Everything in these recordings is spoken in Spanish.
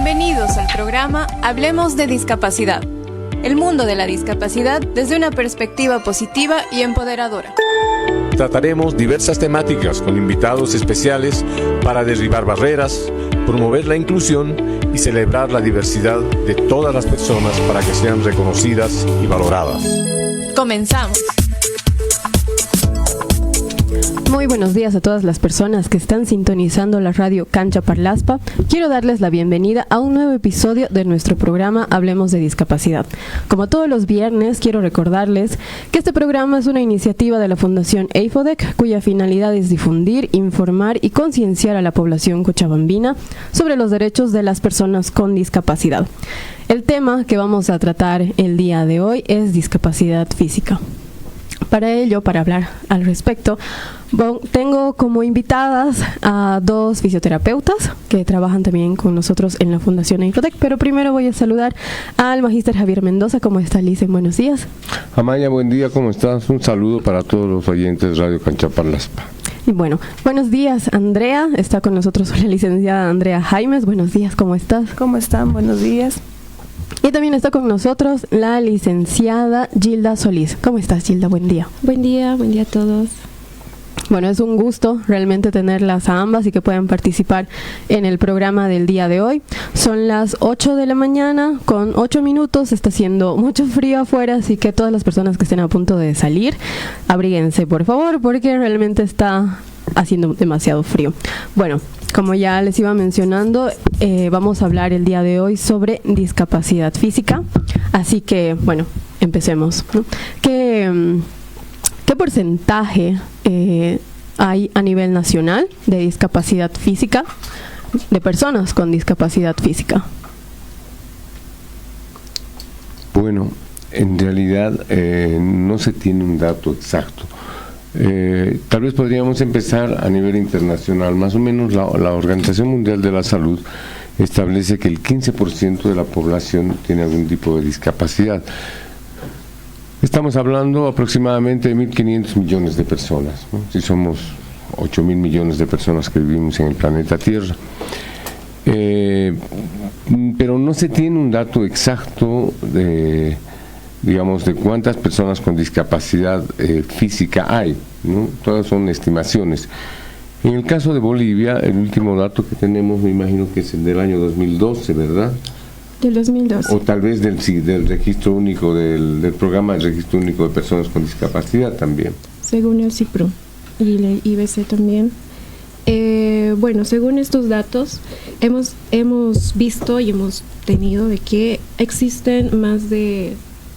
Bienvenidos al programa Hablemos de Discapacidad, el mundo de la discapacidad desde una perspectiva positiva y empoderadora. Trataremos diversas temáticas con invitados especiales para derribar barreras, promover la inclusión y celebrar la diversidad de todas las personas para que sean reconocidas y valoradas. Comenzamos. Muy buenos días a todas las personas que están sintonizando la radio Cancha Parlaspa. Quiero darles la bienvenida a un nuevo episodio de nuestro programa Hablemos de Discapacidad. Como todos los viernes, quiero recordarles que este programa es una iniciativa de la Fundación EIFODEC, cuya finalidad es difundir, informar y concienciar a la población cochabambina sobre los derechos de las personas con discapacidad. El tema que vamos a tratar el día de hoy es discapacidad física. Para ello, para hablar al respecto, tengo como invitadas a dos fisioterapeutas que trabajan también con nosotros en la Fundación EIFODEC, pero primero voy a saludar al magíster Javier Mendoza. ¿Cómo está, Licen? Buenos días. Amaya, buen día, ¿cómo estás? Un saludo para todos los oyentes de Radio Cancha Parlaspa. Y bueno, buenos días, Andrea. Está con nosotros la licenciada Andrea Jaimes. Buenos días, ¿cómo estás? ¿Cómo están? Buenos días. Y también está con nosotros la licenciada Gilda Solís. ¿Cómo estás, Gilda? Buen día. Buen día a todos. Bueno, es un gusto realmente tenerlas a ambas y que puedan participar en el programa del día de hoy. Son las 8 de la mañana con 8 minutos. Está haciendo mucho frío afuera, así que todas las personas que estén a punto de salir, abríguense por favor, porque realmente está haciendo demasiado frío. Bueno, como ya les iba mencionando, vamos a hablar el día de hoy sobre discapacidad física. Así que, bueno, empecemos, ¿no? ¿Qué porcentaje hay a nivel nacional de discapacidad física, de personas con discapacidad física? Bueno, en realidad no se tiene un dato exacto. Tal vez podríamos empezar a nivel internacional. Más o menos la Organización Mundial de la Salud establece que el 15% de la población tiene algún tipo de discapacidad. Estamos hablando aproximadamente de 1.500 millones de personas, ¿no? Si somos 8.000 millones de personas que vivimos en el planeta Tierra. Pero no se tiene un dato exacto de cuántas personas con discapacidad física hay, ¿no? Todas son estimaciones. En el caso de Bolivia, el último dato que tenemos, me imagino que es el del año 2012, ¿verdad? Del 2012. O tal vez del registro único, del programa del registro único de personas con discapacidad también. Según el CIPRU y el IBC también. Bueno, según estos datos, hemos visto y hemos tenido de que existen más de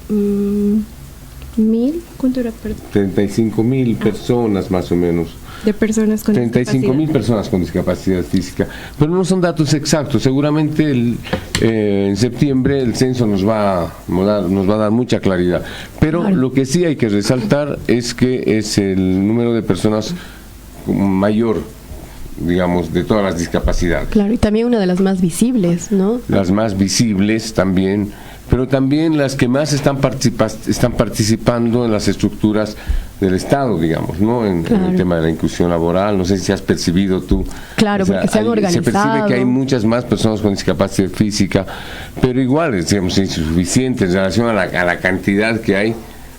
1.000, ¿cuánto era? 35.000 personas más o menos. De personas con 35.000 personas con discapacidad física, pero no son datos exactos. Seguramente en septiembre el censo nos va a dar mucha claridad, pero claro, lo que sí hay que resaltar es que es el número de personas mayor, digamos, de todas las discapacidades. Claro, y también una de las más visibles, ¿no? Las más visibles también, pero también las que más están participando en las estructuras del Estado, digamos, ¿no? Claro. En el tema de la inclusión laboral. No sé si has percibido tú. Claro, o sea, porque se han organizado. Se percibe que hay muchas más personas con discapacidad física, pero igual, digamos, insuficiente en relación a la cantidad que hay.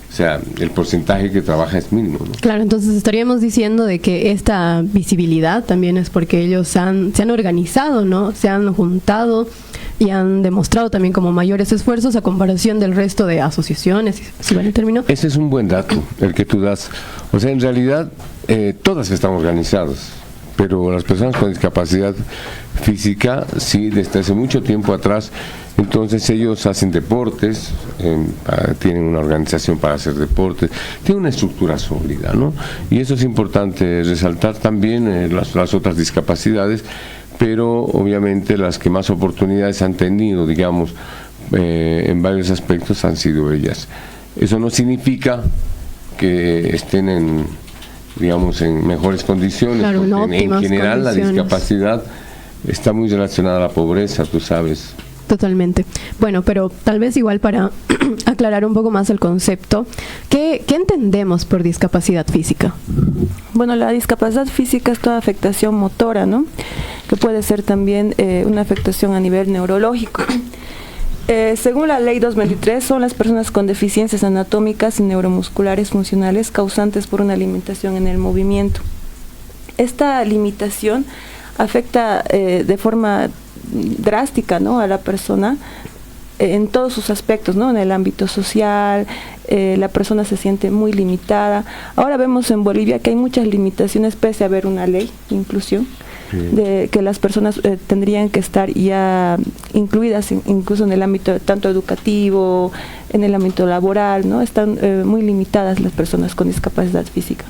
O sea, el porcentaje que trabaja es mínimo, ¿no? Claro, entonces estaríamos diciendo de que esta visibilidad también es porque ellos se han organizado, ¿no? Se han juntado y han demostrado también como mayores esfuerzos a comparación del resto de asociaciones, si vale el término. Ese es un buen dato, el que tú das. O sea, en realidad, todas están organizadas, pero las personas con discapacidad física, sí, desde hace mucho tiempo atrás, entonces ellos hacen deportes, tienen una organización para hacer deportes, tienen una estructura sólida, ¿no? Y eso es importante resaltar también las otras discapacidades, pero obviamente las que más oportunidades han tenido, digamos, en varios aspectos han sido ellas. Eso no significa que estén en mejores condiciones, claro, porque en general condiciones. La discapacidad está muy relacionada a la pobreza, tú sabes. Totalmente. Bueno, pero tal vez igual para aclarar un poco más el concepto, ¿qué entendemos por discapacidad física? Bueno, la discapacidad física es toda afectación motora, ¿no? Que puede ser también una afectación a nivel neurológico. Según la ley 2023, son las personas con deficiencias anatómicas y neuromusculares funcionales causantes por una limitación en el movimiento. Esta limitación afecta de forma drástica, ¿no?, a la persona en todos sus aspectos, ¿no? En el ámbito social, la persona se siente muy limitada. Ahora vemos en Bolivia que hay muchas limitaciones pese a haber una ley de inclusión, de que las personas tendrían que estar ya incluidas incluso en el ámbito tanto educativo, en el ámbito laboral, ¿no? Están muy limitadas las personas con discapacidad física.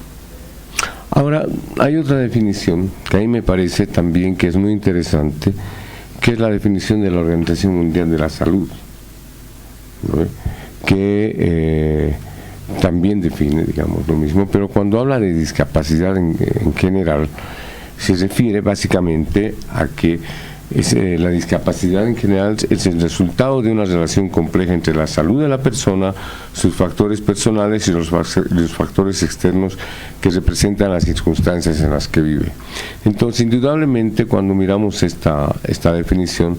Ahora, hay otra definición que a mí me parece también que es muy interesante, que es la definición de la Organización Mundial de la Salud, ¿no?, que también define, digamos, lo mismo, pero cuando habla de discapacidad en general, se refiere básicamente a que la discapacidad en general es el resultado de una relación compleja entre la salud de la persona, sus factores personales y los factores externos que representan las circunstancias en las que vive. Entonces, indudablemente, cuando miramos esta definición,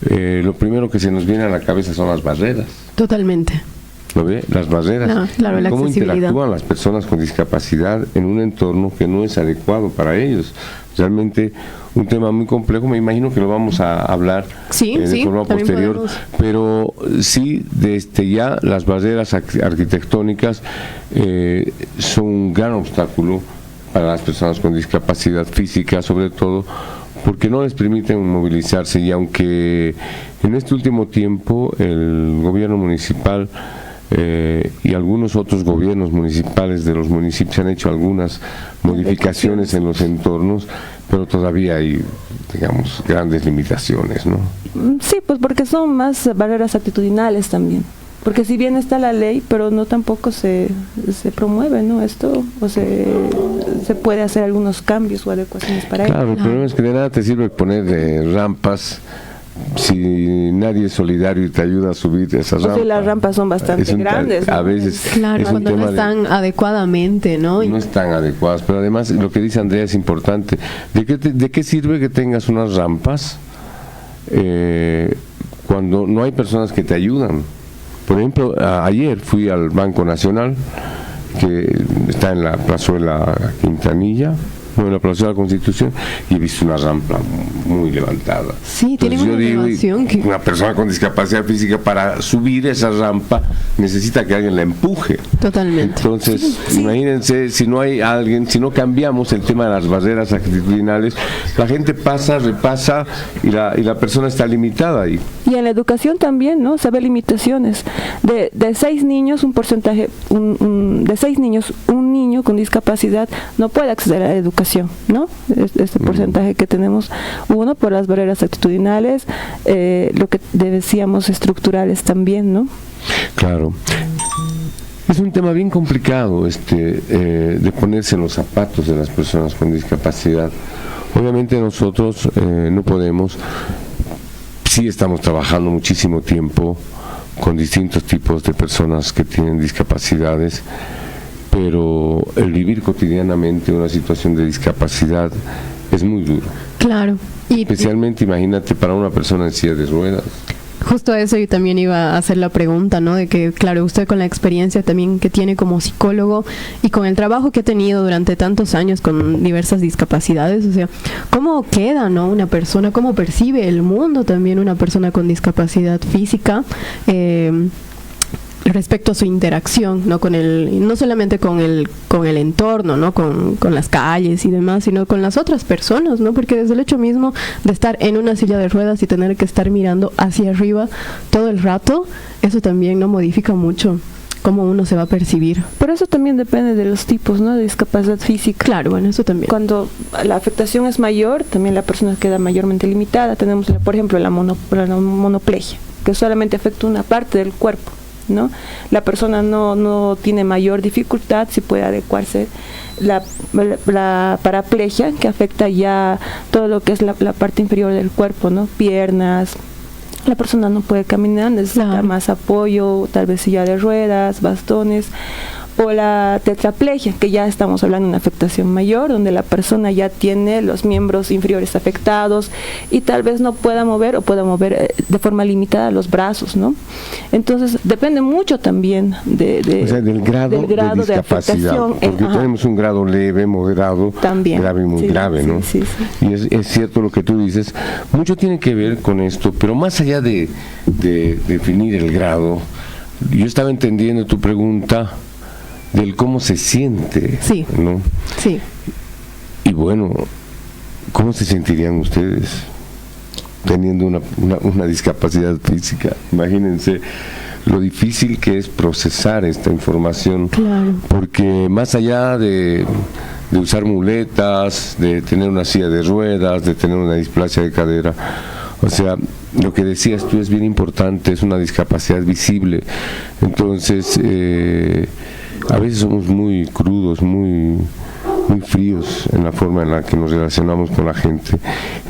lo primero que se nos viene a la cabeza son las barreras. Totalmente. ¿Lo ve? Las barreras. No, claro, la cómo accesibilidad. Interactúan las personas con discapacidad en un entorno que no es adecuado para ellos. Realmente un tema muy complejo, me imagino que lo vamos a hablar de forma posterior, podemos. Pero sí, desde ya las barreras arquitectónicas son un gran obstáculo para las personas con discapacidad física, sobre todo porque no les permiten movilizarse, y aunque en este último tiempo el gobierno municipal y algunos otros gobiernos municipales de los municipios han hecho algunas modificaciones en los entornos, pero todavía hay, digamos, grandes limitaciones, ¿no? Sí, pues porque son más barreras actitudinales también. Porque si bien está la ley, pero no tampoco se promueve, ¿no?, esto, o se puede hacer algunos cambios o adecuaciones para ello. Claro, el problema es que de nada te sirve poner rampas si nadie es solidario y te ayuda a subir esas rampas. Sí, las rampas son bastante grandes, ¿no? A veces claro, cuando no están adecuadamente, ¿no? No están adecuadas, pero además lo que dice Andrea es importante. ¿De qué sirve que tengas unas rampas cuando no hay personas que te ayudan? Por ejemplo, ayer fui al Banco Nacional, que está en la plazuela Quintanilla, en la plazuela de la Constitución, y he visto una rampa muy levantada. Sí, tiene una elevación que... Una persona con discapacidad física, para subir esa rampa necesita que alguien la empuje. Totalmente. Entonces, imagínense, si no hay alguien, si no cambiamos el tema de las barreras actitudinales, la gente pasa, repasa y la persona está limitada ahí. Y en la educación también, ¿no? Se ve limitaciones. De 6 niños, un porcentaje, de 6 niños, un niño con discapacidad no puede acceder a la educación, ¿no? Este porcentaje que tenemos, uno, por las barreras actitudinales, lo que decíamos estructurales también, ¿no? Claro. Es un tema bien complicado de ponerse en los zapatos de las personas con discapacidad. Obviamente nosotros no podemos, sí estamos trabajando muchísimo tiempo con distintos tipos de personas que tienen discapacidades, pero el vivir cotidianamente una situación de discapacidad es muy duro. Claro. Especialmente, imagínate, para una persona en silla de ruedas. Justo eso yo también iba a hacer la pregunta, ¿no? De que, claro, usted con la experiencia también que tiene como psicólogo y con el trabajo que ha tenido durante tantos años con diversas discapacidades, o sea, ¿cómo queda, no, una persona, cómo percibe el mundo también una persona con discapacidad física? Respecto a su interacción, no solamente con el entorno, no con las calles y demás, sino con las otras personas, no, porque desde el hecho mismo de estar en una silla de ruedas y tener que estar mirando hacia arriba todo el rato, eso también no modifica mucho cómo uno se va a percibir. Pero eso también depende de los tipos, ¿no?, de discapacidad física. Claro, bueno, eso también. Cuando la afectación es mayor, también la persona queda mayormente limitada. Tenemos, por ejemplo, la monoplegia, que solamente afecta una parte del cuerpo, ¿no? La persona no tiene mayor dificultad si puede adecuarse. La paraplegia, que afecta ya todo lo que es la parte inferior del cuerpo, ¿no? Piernas, la persona no puede caminar, necesita Claro. más apoyo, tal vez silla de ruedas, bastones, o la tetraplegia, que ya estamos hablando de una afectación mayor, donde la persona ya tiene los miembros inferiores afectados y tal vez no pueda mover o pueda mover de forma limitada los brazos, ¿no? Entonces depende mucho también O sea, del grado de discapacidad, afectación. porque tenemos un grado leve, moderado, También. grave y muy Sí, grave, sí, ¿no? sí, sí. Y es cierto lo que tú dices, mucho tiene que ver con esto, pero más allá de definir el grado, yo estaba entendiendo tu pregunta del cómo se siente, Sí. ¿no? Sí. Y bueno, ¿cómo se sentirían ustedes teniendo una discapacidad física? Imagínense lo difícil que es procesar esta información, Claro. porque más allá de usar muletas, de tener una silla de ruedas, de tener una displasia de cadera, o sea, lo que decías tú es bien importante, es una discapacidad visible. Entonces, a veces somos muy crudos, muy fríos en la forma en la que nos relacionamos con la gente.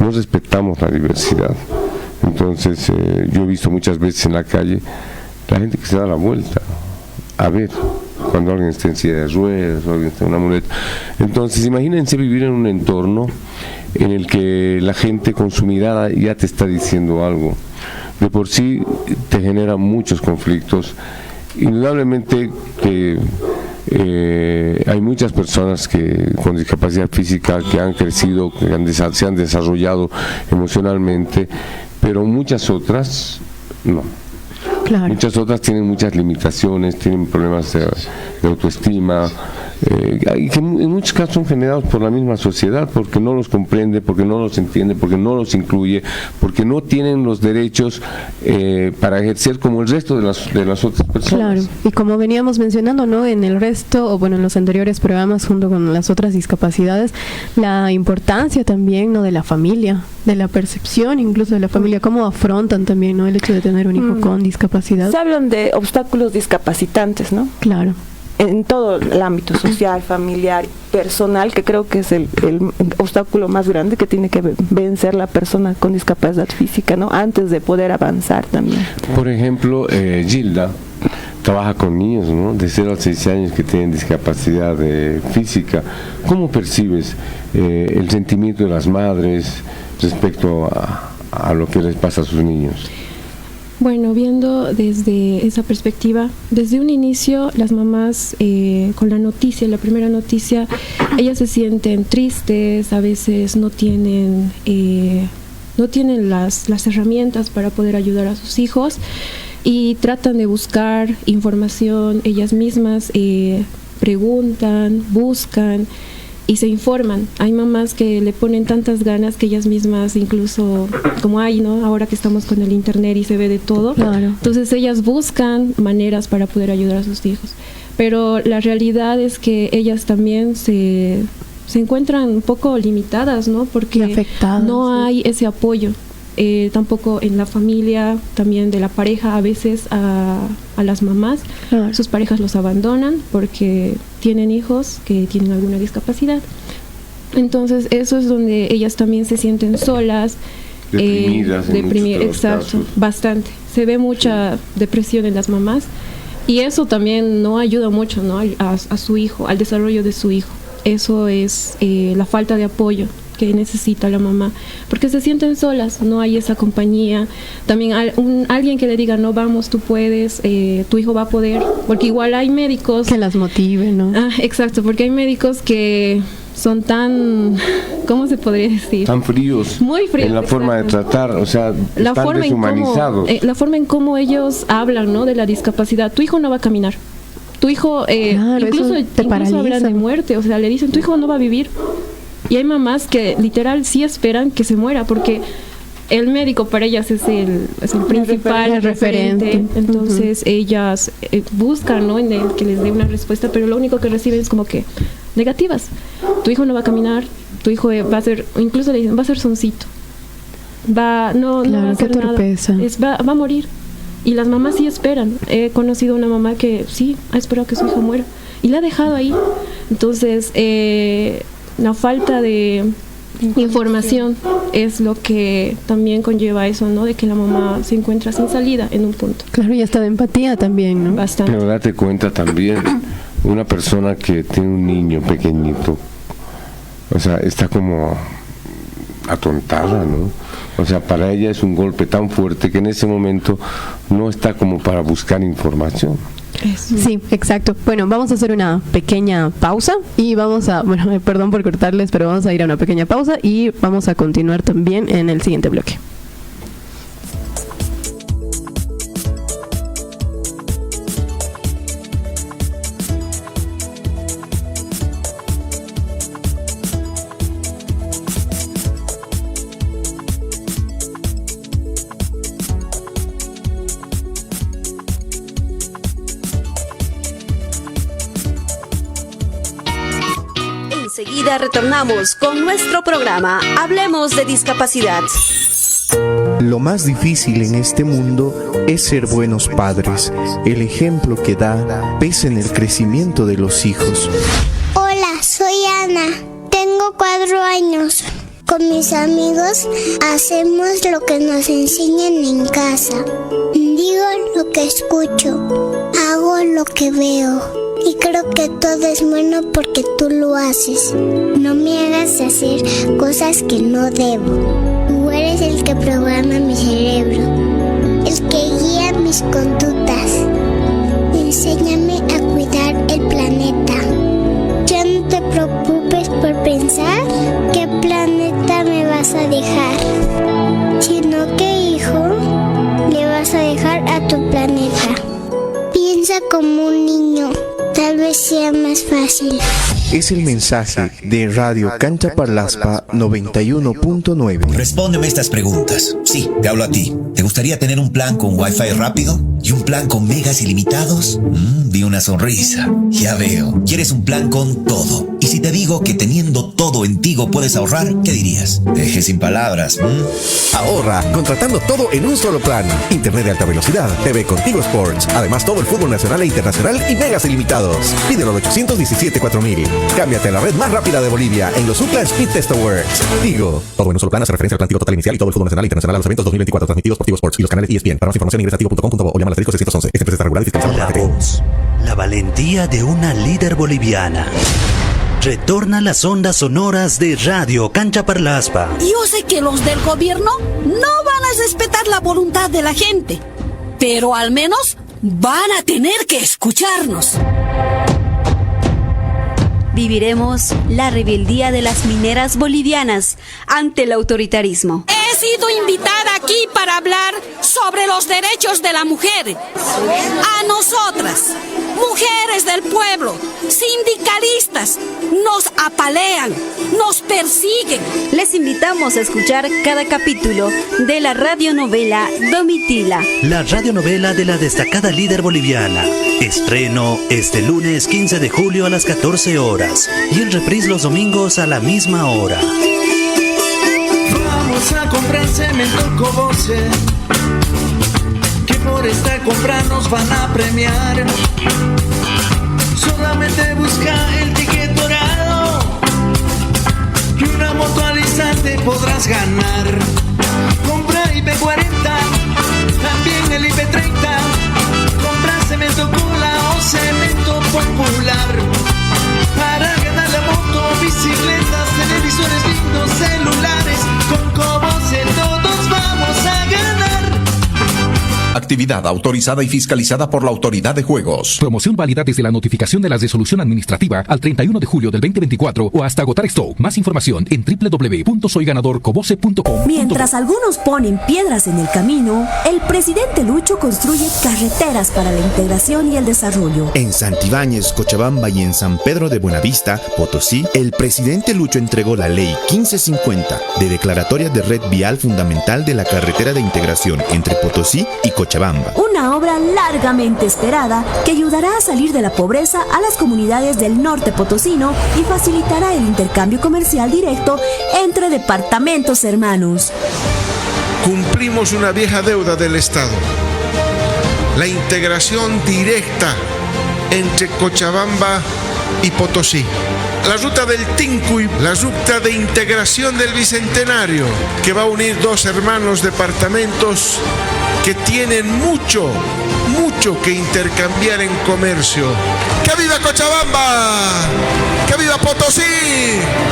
No respetamos la diversidad. Entonces, yo he visto muchas veces en la calle la gente que se da la vuelta a ver cuando alguien está en silla de ruedas o alguien está en una muleta. Entonces, imagínense vivir en un entorno en el que la gente con su mirada ya te está diciendo algo. De por sí te genera muchos conflictos. Indudablemente que hay muchas personas con discapacidad física que han crecido, se han desarrollado emocionalmente, pero muchas otras no. Claro. Muchas otras tienen muchas limitaciones, tienen problemas de autoestima, y que en muchos casos son generados por la misma sociedad, porque no los comprende, porque no los entiende, porque no los incluye, porque no tienen los derechos para ejercer como el resto de las otras personas. Claro, y como veníamos mencionando, ¿no? En el resto, o bueno, en los anteriores programas, junto con las otras discapacidades, la importancia también, ¿no? De la familia, de la percepción incluso de la familia, cómo afrontan también, ¿no? El hecho de tener un hijo con discapacidad. Se hablan de obstáculos discapacitantes, ¿no? Claro. En todo el ámbito social, familiar, personal, que creo que es el obstáculo más grande que tiene que vencer la persona con discapacidad física, ¿no? Antes de poder avanzar también. Por ejemplo, Gilda trabaja con niños, ¿no? De 0 a 6 años que tienen discapacidad física. ¿Cómo percibes el sentimiento de las madres respecto a lo que les pasa a sus niños? Bueno, viendo desde esa perspectiva, desde un inicio las mamás con la primera noticia, ellas se sienten tristes, a veces no tienen las herramientas para poder ayudar a sus hijos y tratan de buscar información, ellas mismas preguntan, buscan y se informan. Hay mamás que le ponen tantas ganas que ellas mismas, incluso como hay, ¿no? Ahora que estamos con el internet y se ve de todo, Claro. entonces ellas buscan maneras para poder ayudar a sus hijos. Pero la realidad es que ellas también se encuentran un poco limitadas, ¿no? Porque Y afectadas, no sí. hay ese apoyo. Tampoco en la familia, también de la pareja, a veces a las mamás, Claro. sus parejas los abandonan porque tienen hijos que tienen alguna discapacidad. Entonces eso es donde ellas también se sienten solas, Deprimidas en muchos de los exacto, casos. bastante. Se ve mucha depresión en las mamás y eso también no ayuda mucho, ¿no? a su hijo, al desarrollo de su hijo. Eso es la falta de apoyo que necesita la mamá, porque se sienten solas, no hay esa compañía. También alguien que le diga, no, vamos, tú puedes, tu hijo va a poder, porque igual hay médicos Que las motive, ¿no? exacto, porque hay médicos que son tan, ¿cómo se podría decir? Tan fríos, Muy fríos, en la forma de exacto. tratar, o sea, están deshumanizados. La forma en cómo ellos hablan, ¿no? De la discapacidad. Tu hijo no va a caminar. Tu hijo, Claro, incluso eso te paraliza. hablan de muerte, o sea, le dicen, tu hijo no va a vivir. Y hay mamás que literal sí esperan que se muera, porque el médico para ellas es el principal, el referente. Entonces ellas buscan, ¿no? En el que les dé una respuesta, pero lo único que reciben es como que negativas. Tu hijo no va a caminar, tu hijo va a ser, incluso le dicen, va a ser soncito. No va a hacer qué torpeza. nada. Va a morir. Y las mamás sí esperan. He conocido una mamá que sí ha esperado que su hija muera y la ha dejado ahí. Entonces, la falta de información es lo que también conlleva eso, ¿no? De que la mamá se encuentra sin salida en un punto. Claro, y hasta de empatía también, ¿no? Bastante. Pero date cuenta también, una persona que tiene un niño pequeñito, o sea, está como atontada, ¿no? O sea, para ella es un golpe tan fuerte que en ese momento no está como para buscar información. Sí, exacto. Bueno, vamos a hacer una pequeña pausa y vamos a, bueno, perdón por cortarles, pero vamos a ir a una pequeña pausa y vamos a continuar también en el siguiente bloque. Enseguida retornamos con nuestro programa Hablemos de Discapacidad. Lo más difícil en este mundo es ser buenos padres. El ejemplo que da pesa en el crecimiento de los hijos. Hola, soy Ana. Tengo 4 años. Con mis amigos hacemos lo que nos enseñan en casa. Digo lo que escucho. Hago lo que veo. Y creo que todo es bueno porque tú lo haces. No me hagas hacer cosas que no debo. Tú eres el que programa mi cerebro, el que guía mis conductas. Enséñame a cuidar el planeta. Ya no te preocupes por pensar qué planeta me vas a dejar, sino qué hijo le vas a dejar a tu planeta. Piensa como un niño. Tal vez sea más fácil. Es el mensaje de Radio Cancha Parlaspa 91.9. Respóndeme estas preguntas. Sí, te hablo a ti. ¿Te gustaría tener un plan con Wi-Fi rápido? ¿Y un plan con megas ilimitados? Vi una sonrisa. Ya veo. ¿Quieres un plan con todo? Y si te digo que teniendo todo en Tigo puedes ahorrar, ¿qué dirías? Te dejé sin palabras. Ahorra contratando todo en un solo plan. Internet de alta velocidad, TV con Tigo Sports. Además todo el fútbol nacional e internacional y megas ilimitados. Pídelo al 817-4000. Cámbiate a la red más rápida de Bolivia en los Upla Speed Test Awards. Tigo. Todo en un solo plan hace referencia al plan Tigo Total Inicial y todo el fútbol nacional e internacional a los eventos 2024 transmitidos por Tigo Sports y los canales ESPN. Para más información ingresa a tigo.com.bo o llama al asterisco 611. Esta empresa está regulada y fiscalizada por la voz, la valentía de una líder boliviana. Retorna a las ondas sonoras de Radio Cancha Parlaspa. Yo sé que los del gobierno no van a respetar la voluntad de la gente, pero al menos van a tener que escucharnos. Viviremos la rebeldía de las mineras bolivianas ante el autoritarismo. He sido invitada aquí para hablar sobre los derechos de la mujer. A nosotras, mujeres del pueblo, sindicalistas, nos apalean, nos persiguen. Les invitamos a escuchar cada capítulo de la radionovela Domitila. La radionovela de la destacada líder boliviana. Estreno este lunes 15 de julio a las 14 horas. Y el reprise los domingos a la misma hora. Vamos a comprar cemento Cobose, que por esta compra nos van a premiar. Solamente busca el ticket dorado y una moto al instante podrás ganar. Compra IP40, también el IP30. Compra cemento Cola o cemento Popular para ganar la moto, bicicletas, televisores lindos, celulares. Con Cobose todos vamos a ganar. Actividad autorizada y fiscalizada por la Autoridad de Juegos. Promoción válida desde la notificación de la resolución administrativa al 31 de julio del 2024 o hasta agotar stock. Más información en www.soyganadorcobose.com. Mientras algunos ponen piedras en el camino, el presidente Lucho construye carreteras para la integración y el desarrollo. En Santibáñez, Cochabamba y en San Pedro de Buenavista, Potosí, el presidente Lucho entregó la Ley 1550 de declaratoria de red vial fundamental de la carretera de integración entre Potosí y Cochabamba. Una obra largamente esperada que ayudará a salir de la pobreza a las comunidades del norte potosino y facilitará el intercambio comercial directo entre departamentos hermanos. Cumplimos una vieja deuda del Estado: la integración directa entre Cochabamba y Potosí. la ruta del Tincuy, la ruta de integración del Bicentenario, que va a unir dos hermanos departamentos que tienen mucho que intercambiar en comercio. ¡Que viva Cochabamba! ¡Que viva Potosí!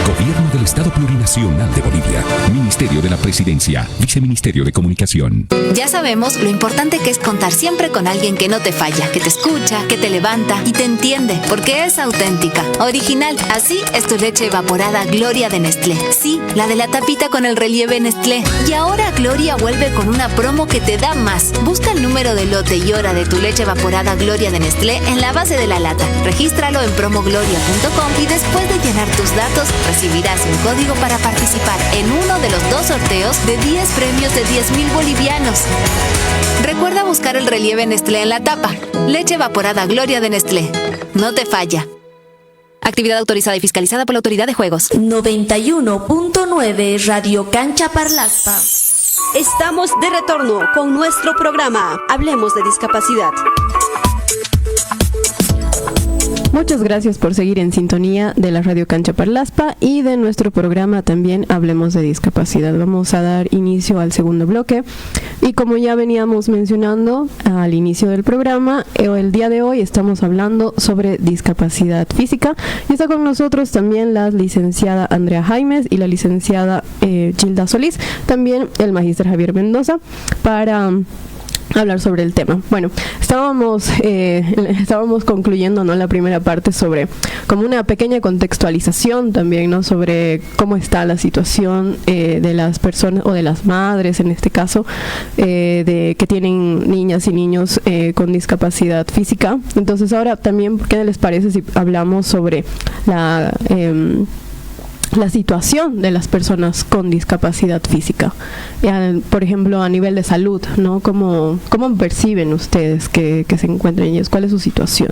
Gobierno del Estado Plurinacional de Bolivia. Ministerio de la Presidencia. Viceministerio de Comunicación. Ya sabemos lo importante que es contar siempre con alguien que no te falla, que te escucha, que te levanta y te entiende, porque es auténtica, original. Así es tu leche evaporada Gloria de Nestlé. Sí, la de la tapita con el relieve Nestlé. Y ahora Gloria vuelve con una promo que te da más. Busca el número de lote y hora de tu leche evaporada Gloria de Nestlé en la base de la lata. Regístralo en promogloria.com y después de llenar tus datos recibirás un código para participar en uno de los 2 sorteos de 10 premios de 10,000 bolivianos. Recuerda buscar el relieve Nestlé en la tapa. Leche evaporada Gloria de Nestlé. No te falla. Actividad autorizada y fiscalizada por la Autoridad de Juegos. 91.9 Radio Cancha Parlaspa. Estamos de retorno con nuestro programa Hablemos de Discapacidad. Muchas gracias por seguir en sintonía de la Radio Cancha Parlaspa y de nuestro programa también Hablemos de Discapacidad. Vamos a dar inicio al segundo bloque y como ya veníamos mencionando al inicio del programa, el día de hoy estamos hablando sobre discapacidad física y está con nosotros también la licenciada Andrea Jaimes y la licenciada Gilda Solís, también el magíster Javier Mendoza para hablar sobre el tema. Bueno, estábamos concluyendo, ¿no?, la primera parte sobre como una pequeña contextualización también, ¿no?, sobre cómo está la situación de las personas o de las madres en este caso de que tienen niñas y niños con discapacidad física. Entonces ahora también, ¿qué les parece si hablamos sobre la situación de las personas con discapacidad física? Por ejemplo, a nivel de salud, ¿no? ¿Cómo perciben ustedes que se encuentran ellos? ¿Cuál es su situación?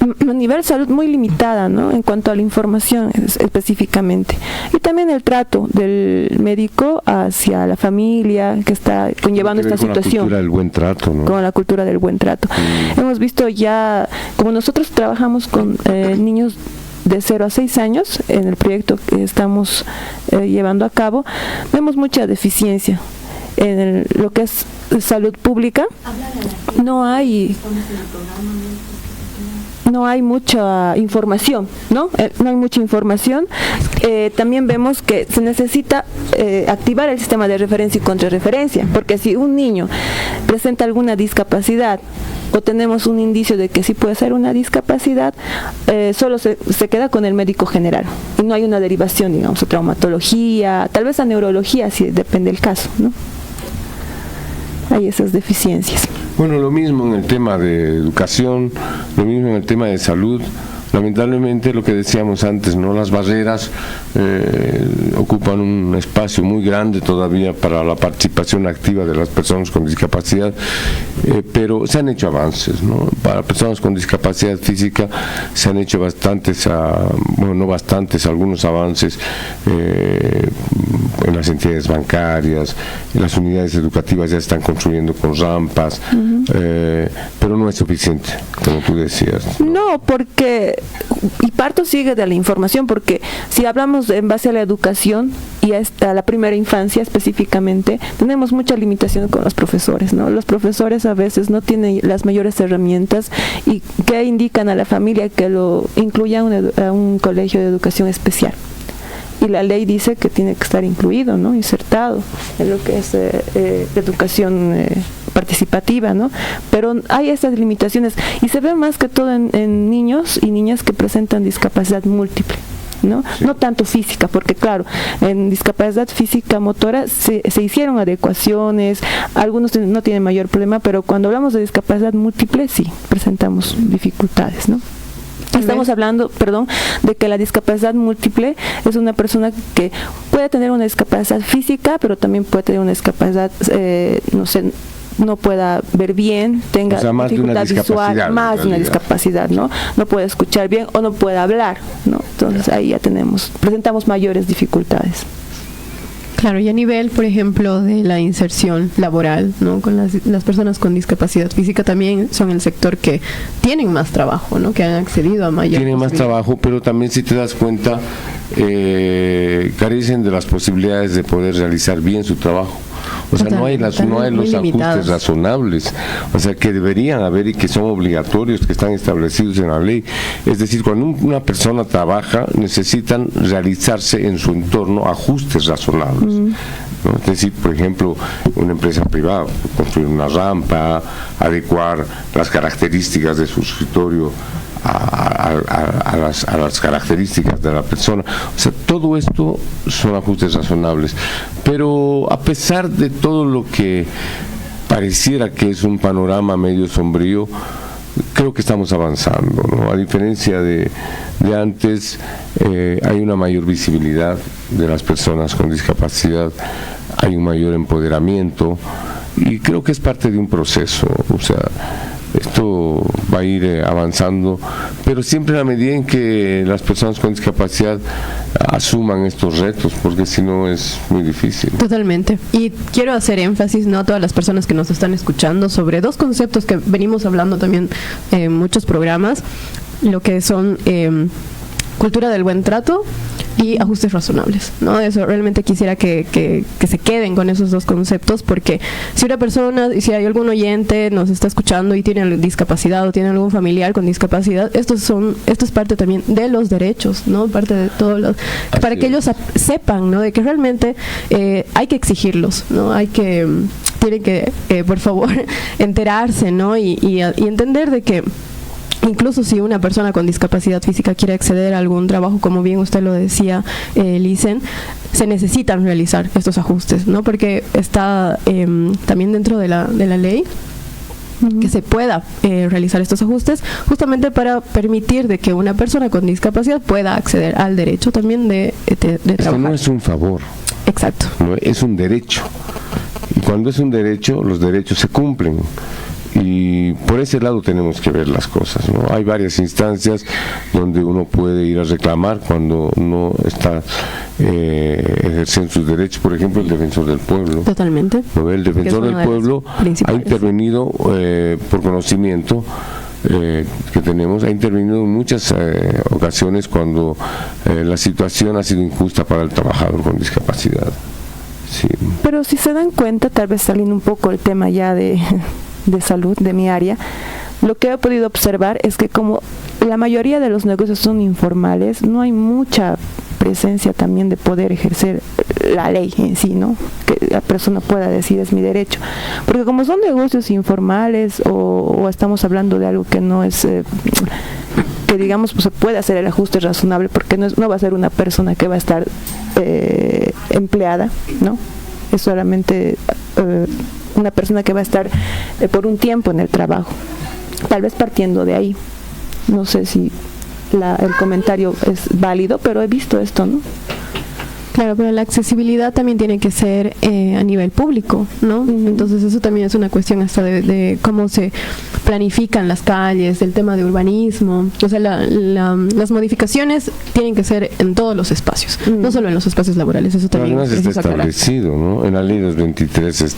A nivel de salud muy limitada, ¿no?, en cuanto a la información específicamente, y también el trato del médico hacia la familia que está conllevando esta situación. Con la cultura del buen trato, ¿no? Con la cultura del buen trato. Hemos visto ya, como nosotros trabajamos con niños de 0 a 6 años en el proyecto que estamos llevando a cabo, vemos mucha deficiencia en lo que es salud pública. No hay mucha información, ¿no? No hay mucha información. También vemos que se necesita activar el sistema de referencia y contrarreferencia, porque si un niño presenta alguna discapacidad o tenemos un indicio de que sí puede ser una discapacidad, solo se queda con el médico general y no hay una derivación, digamos, a traumatología, tal vez a neurología, si depende del caso, ¿no? Hay esas deficiencias. Bueno, lo mismo en el tema de educación, lo mismo en el tema de salud. Lamentablemente, lo que decíamos antes, ¿no?, las barreras ocupan un espacio muy grande todavía para la participación activa de las personas con discapacidad, pero se han hecho avances, ¿no? Para personas con discapacidad física se han hecho algunos avances en las entidades bancarias, en las unidades educativas ya están construyendo con rampas, pero no es suficiente, como tú decías. No, porque y parto sigue de la información, porque si hablamos en base a la educación y a la primera infancia específicamente, tenemos mucha limitación con los profesores, ¿no? Los profesores a veces no tienen las mayores herramientas y que indican a la familia que lo incluya a un colegio de educación especial. Y la ley dice que tiene que estar incluido, ¿no?, insertado en lo que es educación participativa, ¿no? Pero hay estas limitaciones y se ve más que todo en niños y niñas que presentan discapacidad múltiple, ¿no? Sí. No tanto física, porque claro, en discapacidad física motora se hicieron adecuaciones, algunos no tienen mayor problema, pero cuando hablamos de discapacidad múltiple sí presentamos dificultades, ¿no? Estamos hablando, de que la discapacidad múltiple es una persona que puede tener una discapacidad física, pero también puede tener una discapacidad, no pueda ver bien, tenga dificultad visual, más de una discapacidad, ¿no? No puede escuchar bien o no puede hablar, ¿no? Entonces ahí ya presentamos mayores dificultades. Claro, y a nivel, por ejemplo, de la inserción laboral, ¿no? Con las personas con discapacidad física también son el sector que tienen más trabajo, ¿no? Que han accedido a mayor. Tienen más trabajo, pero también, si te das cuenta, carecen de las posibilidades de poder realizar bien su trabajo. O sea, no hay los ajustes razonables, o sea, que deberían haber y que son obligatorios, que están establecidos en la ley. Es decir, cuando una persona trabaja, necesitan realizarse en su entorno ajustes razonables. ¿No? Es decir, por ejemplo, una empresa privada, construir una rampa, adecuar las características de su escritorio a las características de la persona. O sea, todo esto son ajustes razonables. Pero a pesar de todo lo que pareciera que es un panorama medio sombrío, creo que estamos avanzando, ¿no? A diferencia de antes, hay una mayor visibilidad de las personas con discapacidad, hay un mayor empoderamiento, y creo que es parte de un proceso. O sea, esto va a ir avanzando, pero siempre a la medida en que las personas con discapacidad asuman estos retos, porque si no es muy difícil. Totalmente. Y quiero hacer énfasis, ¿no?, a todas las personas que nos están escuchando sobre dos conceptos que venimos hablando también en muchos programas, lo que son cultura del buen trato y ajustes razonables, ¿no? Eso realmente quisiera que se queden con esos dos conceptos, porque si una persona, si hay algún oyente nos está escuchando y tiene discapacidad o tiene algún familiar con discapacidad, esto es parte también de los derechos, ¿no? Parte de todos los, para que ellos sepan, ¿no?, de que realmente hay que exigirlos, ¿no? Tienen que por favor enterarse, ¿no? Y entender de que incluso si una persona con discapacidad física quiere acceder a algún trabajo, como bien usted lo decía, Licen, se necesitan realizar estos ajustes, ¿no? Porque está también dentro de la ley que se pueda realizar estos ajustes, justamente para permitir de que una persona con discapacidad pueda acceder al derecho también de trabajar. Esto no es un favor. Exacto. No, es un derecho. Y cuando es un derecho, los derechos se cumplen. Y por ese lado tenemos que ver las cosas, ¿no? Hay varias instancias donde uno puede ir a reclamar cuando no está ejerciendo sus derechos. Por ejemplo, el defensor del pueblo. Totalmente. ¿No? El defensor del pueblo ha intervenido por conocimiento que tenemos, ha intervenido en muchas ocasiones cuando la situación ha sido injusta para el trabajador con discapacidad. Sí. Pero si se dan cuenta, tal vez saliendo un poco el tema ya de salud, de mi área, lo que he podido observar es que como la mayoría de los negocios son informales, no hay mucha presencia también de poder ejercer la ley en sí, ¿no? Que la persona pueda decir es mi derecho. Porque como son negocios informales o estamos hablando de algo que no es, que digamos pues, se puede hacer el ajuste razonable, porque no va a ser una persona que va a estar empleada, ¿no? Es solamente una persona que va a estar por un tiempo en el trabajo, tal vez partiendo de ahí. No sé si el comentario es válido, pero he visto esto, ¿no? Claro, pero la accesibilidad también tiene que ser a nivel público, ¿no? Entonces eso también es una cuestión hasta de cómo se planifican las calles, del tema de urbanismo. O sea, las modificaciones tienen que ser en todos los espacios, no solo en los espacios laborales. Eso también además está establecido, ¿no? En la ley 223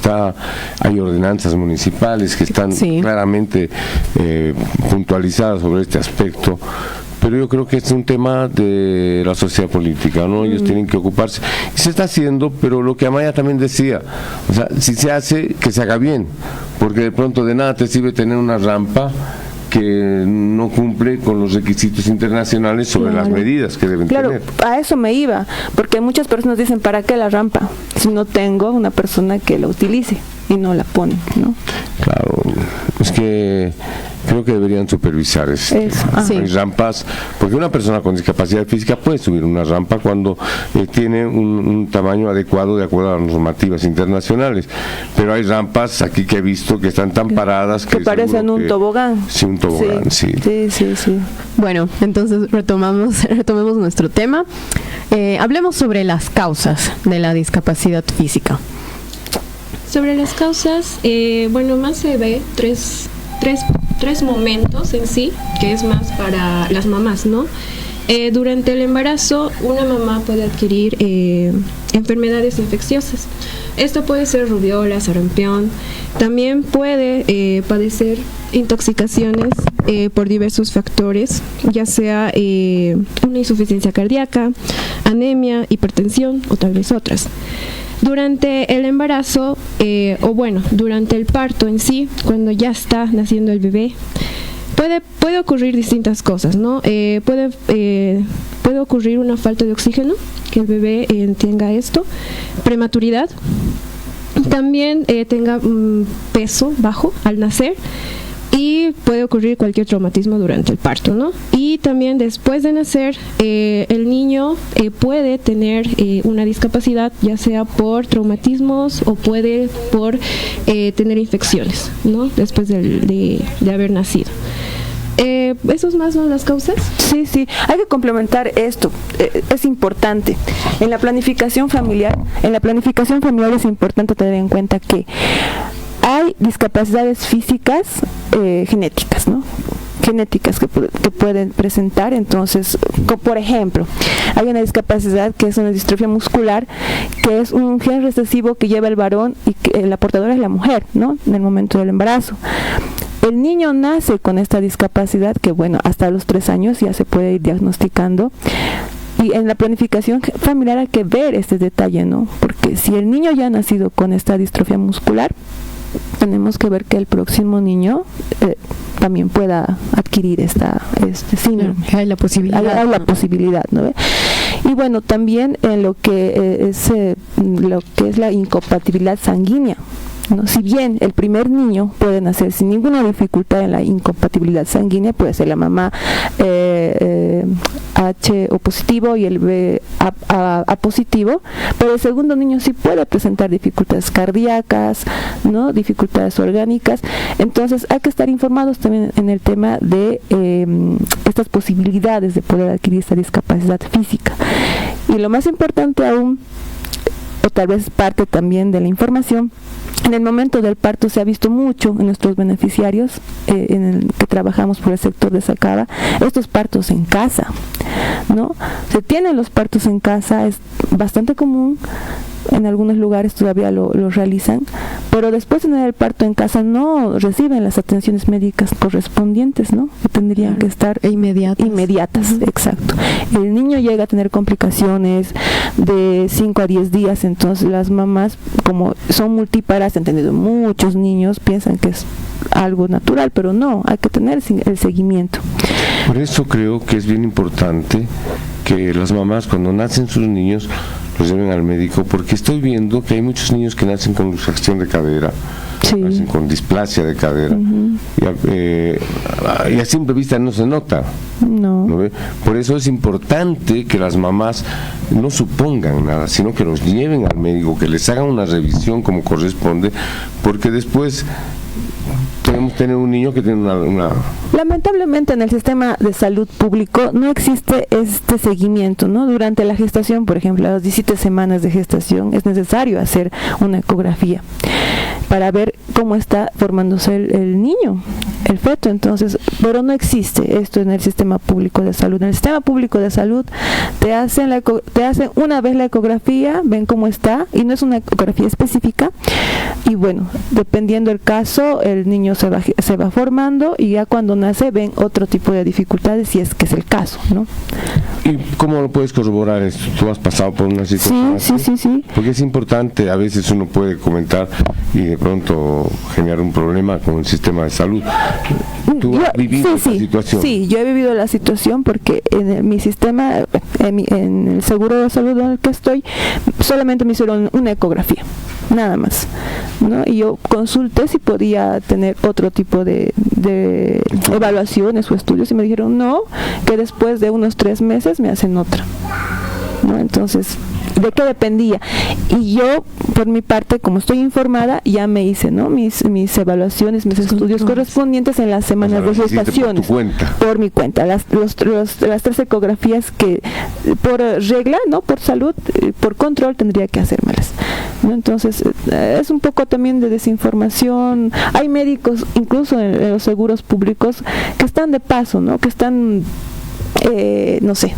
hay ordenanzas municipales que están claramente puntualizadas sobre este aspecto. Pero yo creo que es un tema de la sociedad política, ¿no? Ellos tienen que ocuparse. Y se está haciendo, pero lo que Amaya también decía, o sea, si se hace, que se haga bien, porque de pronto de nada te sirve tener una rampa que no cumple con los requisitos internacionales sobre las medidas que deben tener. A eso me iba, porque muchas personas dicen, ¿para qué la rampa? Si no tengo una persona que la utilice y no la pone, ¿no? Claro, es que creo que deberían supervisar hay rampas, porque una persona con discapacidad física puede subir una rampa cuando tiene un tamaño adecuado de acuerdo a las normativas internacionales, pero hay rampas aquí que he visto que están tan paradas que parecen un tobogán. Sí, un tobogán, sí. Bueno, entonces retomemos nuestro tema. Hablemos sobre las causas de la discapacidad física. Sobre las causas, más se ve tres momentos en sí, que es más para las mamás, ¿no? Durante el embarazo, una mamá puede adquirir enfermedades infecciosas. Esto puede ser rubiola, sarampión. También puede padecer intoxicaciones por diversos factores, ya sea una insuficiencia cardíaca, anemia, hipertensión o tal vez otras. Durante el embarazo, durante el parto en sí, cuando ya está naciendo el bebé, puede ocurrir distintas cosas, ¿no? Puede ocurrir una falta de oxígeno, que el bebé tenga esto, prematuridad, también tenga peso bajo al nacer, y puede ocurrir cualquier traumatismo durante el parto, ¿no? Y también después de nacer, el niño puede tener una discapacidad, ya sea por traumatismos o puede por tener infecciones, ¿no? Después de haber nacido. ¿Esos más son las causas? Sí, hay que complementar esto, es importante. En la planificación familiar es importante tener en cuenta que hay discapacidades físicas genéticas, ¿no? Genéticas que pueden presentar. Entonces, por ejemplo, hay una discapacidad que es una distrofia muscular, que es un gen recesivo que lleva el varón y que la portadora es la mujer, ¿no? En el momento del embarazo. El niño nace con esta discapacidad que, hasta los 3 años ya se puede ir diagnosticando. Y en la planificación familiar hay que ver este detalle, ¿no? Porque si el niño ya ha nacido con esta distrofia muscular, tenemos que ver que el próximo niño también pueda adquirir este síndrome. Hay la posibilidad. Hay la posibilidad, ¿no? Y también en lo que es la incompatibilidad sanguínea, ¿no? Si bien el primer niño puede nacer sin ninguna dificultad en la incompatibilidad sanguínea, puede ser la mamá H o positivo y el B A positivo, pero el segundo niño sí puede presentar dificultades cardíacas, ¿no? Dificultades orgánicas. Entonces hay que estar informados también en el tema de estas posibilidades de poder adquirir esta discapacidad física. Y lo más importante aún, o tal vez parte también de la información, en el momento del parto se ha visto mucho en nuestros beneficiarios en el que trabajamos por el sector de Sacaba, estos partos en casa, ¿no? Se tienen los partos en casa, es bastante común, en algunos lugares todavía lo realizan, pero después de tener el parto en casa no reciben las atenciones médicas correspondientes, ¿no? Que tendrían que estar inmediatas. Exacto. El niño llega a tener complicaciones de 5 a 10 días, entonces las mamás, como son multíparas, han tenido muchos niños, piensan que es algo natural, pero no, hay que tener el seguimiento. Por eso creo que es bien importante que las mamás, cuando nacen sus niños, los lleven al médico, porque estoy viendo que hay muchos niños que nacen con luxación de cadera, nacen con displasia de cadera, y a simple vista no se nota. ¿No ve? Por eso es importante que las mamás no supongan nada, sino que los lleven al médico, que les hagan una revisión como corresponde, porque después podemos tener un niño que tiene una... Lamentablemente en el sistema de salud público no existe este seguimiento, ¿no? Durante la gestación, por ejemplo, a las 17 semanas de gestación es necesario hacer una ecografía para ver cómo está formándose el niño, el feto. Entonces, pero no existe esto en el sistema público de salud. En el sistema público de salud te hacen una vez la ecografía, ven cómo está, y no es una ecografía específica, y dependiendo del caso, el niño se va formando, y ya cuando nace ven otro tipo de dificultades, si es que es el caso, ¿no? ¿Y cómo lo puedes corroborar esto? ¿Tú has pasado por una situación así? Sí. Porque es importante, a veces uno puede comentar y de pronto generar un problema con el sistema de salud. ¿Tú has vivido esta situación? Sí, yo he vivido la situación porque en mi sistema, en el seguro de salud en el que estoy, solamente me hicieron una ecografía, nada más, ¿no? Y yo consulté si podía tener otro tipo de evaluaciones o estudios, y me dijeron no, que después de unos 3 meses me hacen otra, ¿no? Entonces, ¿de qué dependía? Y yo, por mi parte, como estoy informada, ya me hice, ¿no? mis evaluaciones, mis estudios correspondientes en las semanas de gestaciones. Por mi cuenta. Las 3 ecografías que por regla, ¿no? Por salud, por control tendría que hacérmelas, ¿no? Entonces, es un poco también de desinformación. Hay médicos, incluso en los seguros públicos, que están de paso, ¿no? Que están no sé,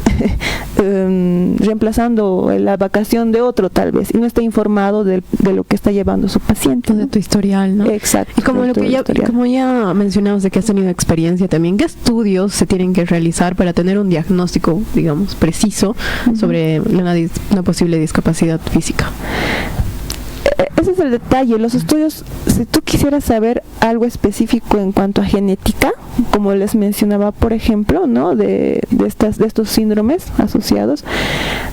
reemplazando la vacación de otro tal vez, y no está informado de lo que está llevando su paciente, ¿no? De tu historial, ¿no? Exacto. Y como ya mencionamos de que has tenido experiencia también, ¿qué estudios se tienen que realizar para tener un diagnóstico, digamos, preciso sobre una posible discapacidad física? Ese es el detalle. Los estudios, si tú quisieras saber algo específico en cuanto a genética, como les mencionaba, por ejemplo, ¿no? de estos síndromes asociados,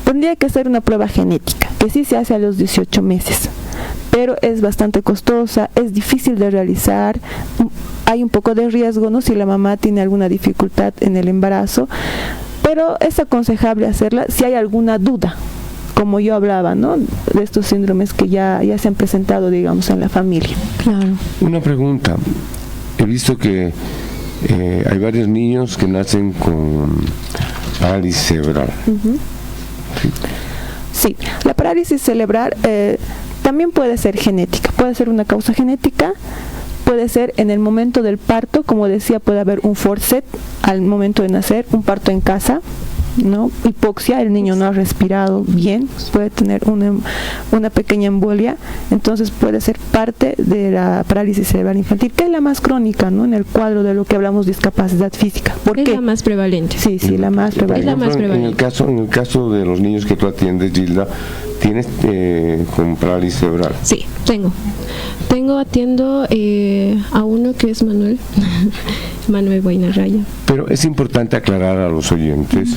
tendría que ser una prueba genética, que sí se hace a los 18 meses, pero es bastante costosa, es difícil de realizar, hay un poco de riesgo, ¿no? Si la mamá tiene alguna dificultad en el embarazo, pero es aconsejable hacerla si hay alguna duda, como yo hablaba, ¿no? De estos síndromes que ya se han presentado, digamos, en la familia. Claro. Una pregunta. He visto que hay varios niños que nacen con parálisis cerebral. Sí, la parálisis cerebral también puede ser genética, puede ser una causa genética, puede ser en el momento del parto, como decía, puede haber un forcet al momento de nacer, un parto en casa, ¿no? Hipoxia, el niño no ha respirado bien, puede tener una pequeña embolia, entonces puede ser parte de la parálisis cerebral infantil, que es la más crónica, ¿no? En el cuadro de lo que hablamos de discapacidad física. ¿Por qué? La más prevalente. Sí, la más prevalente. Es la más prevalente. En el caso de los niños que tú atiendes, Gilda, ¿tienes con parálisis cerebral? Sí, atiendo a uno que es Manuel Guaynarraya. Pero es importante aclarar a los oyentes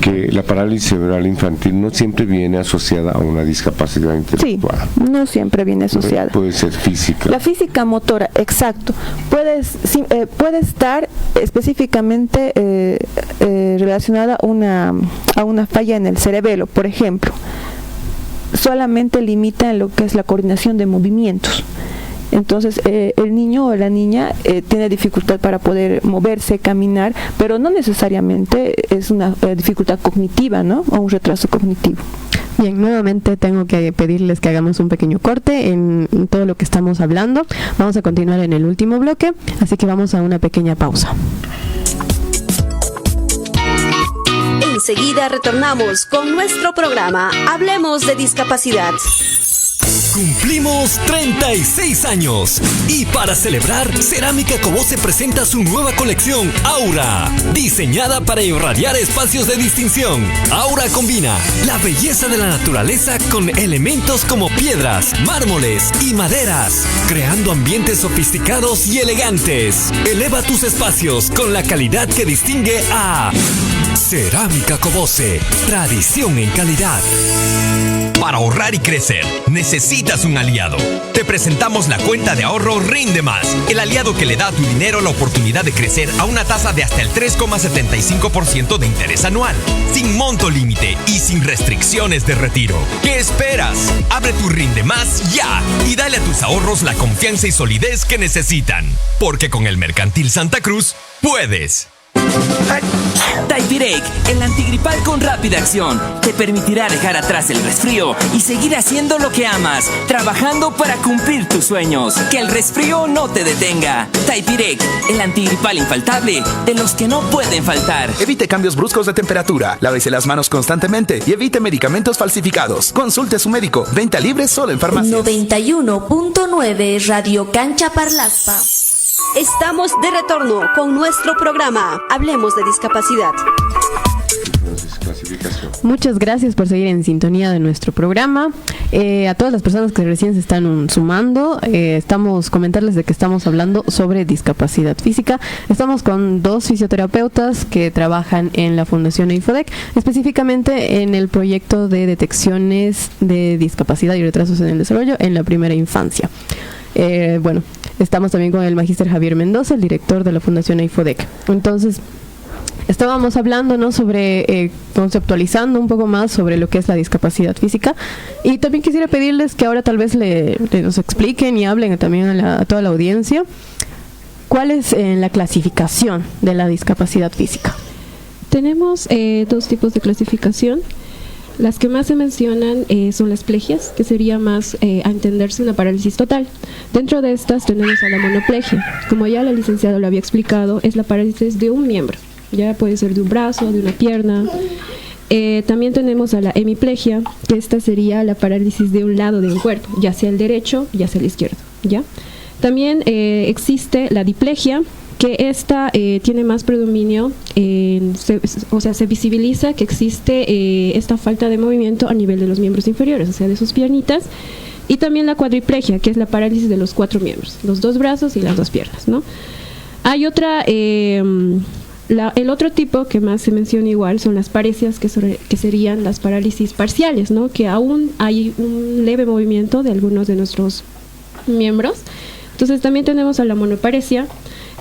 que la parálisis cerebral infantil no siempre viene asociada a una discapacidad intelectual. Sí, no siempre viene asociada. Puede ser física. La física motora, exacto. Puede estar específicamente relacionada a una falla en el cerebelo, por ejemplo. Solamente limita en lo que es la coordinación de movimientos. Entonces el niño o la niña tiene dificultad para poder moverse, caminar, pero no necesariamente es una dificultad cognitiva, ¿no? O un retraso cognitivo. Bien, nuevamente tengo que pedirles que hagamos un pequeño corte en todo lo que estamos hablando. Vamos a continuar en el último bloque, así que vamos a una pequeña pausa. Enseguida retornamos con nuestro programa Hablemos de Discapacidad. Cumplimos 36 años y para celebrar, Cerámica Cobose presenta su nueva colección Aura, diseñada para irradiar espacios de distinción. Aura combina la belleza de la naturaleza con elementos como piedras, mármoles y maderas, creando ambientes sofisticados y elegantes. Eleva tus espacios con la calidad que distingue a Cerámica Cobose, tradición en calidad. Para ahorrar y crecer, necesitas un aliado. Te presentamos la cuenta de ahorro Rinde Más, el aliado que le da a tu dinero la oportunidad de crecer a una tasa de hasta el 3,75% de interés anual, sin monto límite y sin restricciones de retiro. ¿Qué esperas? Abre tu Rinde Más ya y dale a tus ahorros la confianza y solidez que necesitan. Porque con el Mercantil Santa Cruz, puedes. Typirec, el antigripal con rápida acción, te permitirá dejar atrás el resfrío y seguir haciendo lo que amas, trabajando para cumplir tus sueños. Que el resfrío no te detenga. Typirec, el antigripal infaltable de los que no pueden faltar. Evite cambios bruscos de temperatura, lávese las manos constantemente y evite medicamentos falsificados. Consulte a su médico. Venta libre solo en farmacias. 91.9 Radio Cancha Parlaspa. Estamos de retorno con nuestro programa Hablemos de Discapacidad. Muchas gracias por seguir en sintonía de nuestro programa. A todas las personas que recién se están sumando, comentarles de que estamos hablando sobre discapacidad física. Estamos con dos fisioterapeutas que trabajan en la Fundación EIFODEC, específicamente en el proyecto de detecciones de discapacidad y retrasos en el desarrollo en la primera infancia. Estamos también con el magíster Javier Mendoza, el director de la Fundación EIFODEC. Entonces, estábamos hablando, ¿no?, sobre conceptualizando un poco más sobre lo que es la discapacidad física, y también quisiera pedirles que ahora tal vez nos expliquen y hablen también a toda la audiencia cuál es la clasificación de la discapacidad física. Tenemos dos tipos de clasificación. Las que más se mencionan son las plegias, que sería más a entenderse una parálisis total. Dentro de estas tenemos a la monoplegia. Como ya la licenciada lo había explicado, es la parálisis de un miembro. ya puede ser de un brazo, de una pierna. También tenemos a la hemiplegia, que esta sería la parálisis de un lado de un cuerpo, ya sea el derecho, ya sea el izquierdo, ¿ya? También existe la diplegia, que esta tiene más predominio, se visibiliza que existe esta falta de movimiento a nivel de los miembros inferiores, o sea, de sus piernitas. Y también la cuadriplegia, que es la parálisis de los 4 miembros, los 2 brazos y las 2 piernas, ¿no? Hay otra, el otro tipo que más se menciona igual son las paresias, que serían las parálisis parciales, ¿no? Que aún hay un leve movimiento de algunos de nuestros miembros. Entonces también tenemos a la monoparesia,